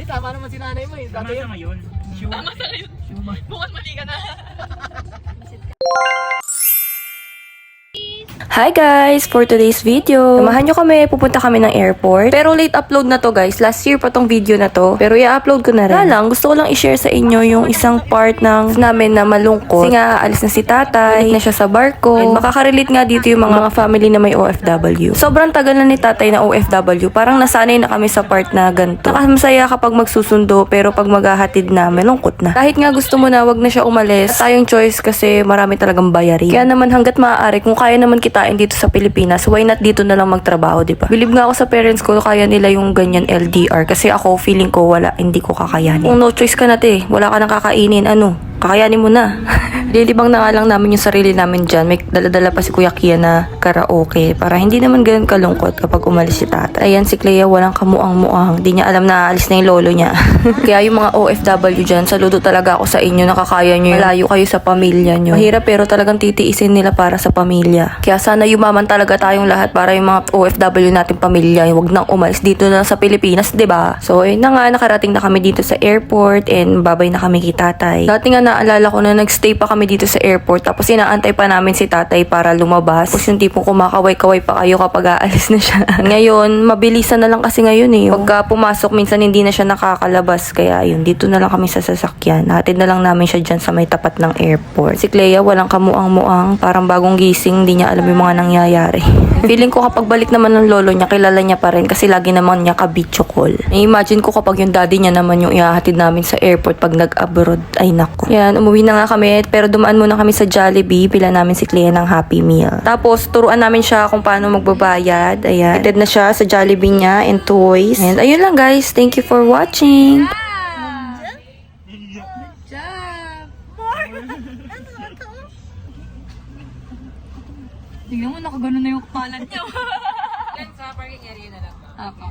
tama naman si nanay mo eh. Tama sa ngayon. Tama sa ngayon. Bukas mali ka na. Hi guys! For today's video, samahan nyo kami, pupunta kami ng airport. Pero late upload na to guys, last year pa tong video na to. Pero i-upload ko na rin. Lang, gusto ko lang i-share sa inyo yung isang part ng namin na malungkot. Kasi nga, alis na si tatay, na siya sa barko. And makaka-relate nga dito yung mga family na may OFW. Sobrang tagal na ni tatay na OFW, parang nasanay na kami sa part na ganito. Nakamasaya kapag magsusundo, pero pag maghahatid na, malungkot na. Kahit nga gusto mo na, wag na siya umalis. Tayong choice kasi marami talagang bayarin. Kaya naman hanggat maaari, kung kaya naman kitain dito sa Pilipinas, why not dito na lang magtrabaho, di ba? Believe nga ako sa parents ko, kaya nila yung ganyan LDR. Kasi ako, feeling ko wala, hindi ko kakayanin. Kung no choice ka na wala ka nang kakainin, kakayanin mo na. Lilibang na nga lang namin yung sarili namin dyan. May daladala pa si Kuya Kia na karaoke para hindi naman ganun kalungkot kapag umalis si tatay. Ayan si Clea, walang kamuang-muang. Di niya alam na alis na yung lolo niya. Kaya yung mga OFW dyan, saludo talaga ako sa inyo. Nakakaya nyo, malayo kayo sa pamilya nyo. Mahirap pero talagang titiisin nila para sa pamilya. Kaya sana yumaman talaga tayong lahat para yung mga OFW natin pamilya, huwag nang umalis dito na sa Pilipinas, diba? So ayun na nga, nakarating na kami dito sa airport and babay na kami kay tatay. Dati nga naalala ko na nagstay pa kami dito sa airport tapos inaantay pa namin si tatay para lumabas. Tapos yung tipong kumakaway-kaway pa kayo kapag aalis na siya. Ngayon, mabilisan na lang kasi ngayon eh. Pagka pumasok, minsan hindi na siya nakakalabas. Kaya yun, dito na lang kami sa sasakyan. Hatid na lang namin siya dyan sa may tapat ng airport. Si Clea, walang kamuang-muang. Parang bagong gising, hindi niya alam yung mga nangyayari. Feeling ko kapag balik naman ng lolo niya, kilala niya pa rin kasi lagi naman niya ka-video call. I-imagine ko kapag yung daddy niya naman yung ihahatid namin sa airport pag nag-abroad. Ay nako. Yan, umuwi na nga kami pero dumaan muna kami sa Jollibee. Pila namin si Clea ng Happy Meal. Tapos turuan namin siya kung paano magbabayad. Ayan. Hatid na siya sa Jollibee niya and toys. And ayun lang guys. Thank you for watching. Tingnan mo, nakaganon na yung kapalan niyo. Sa parking area na lang. Apo.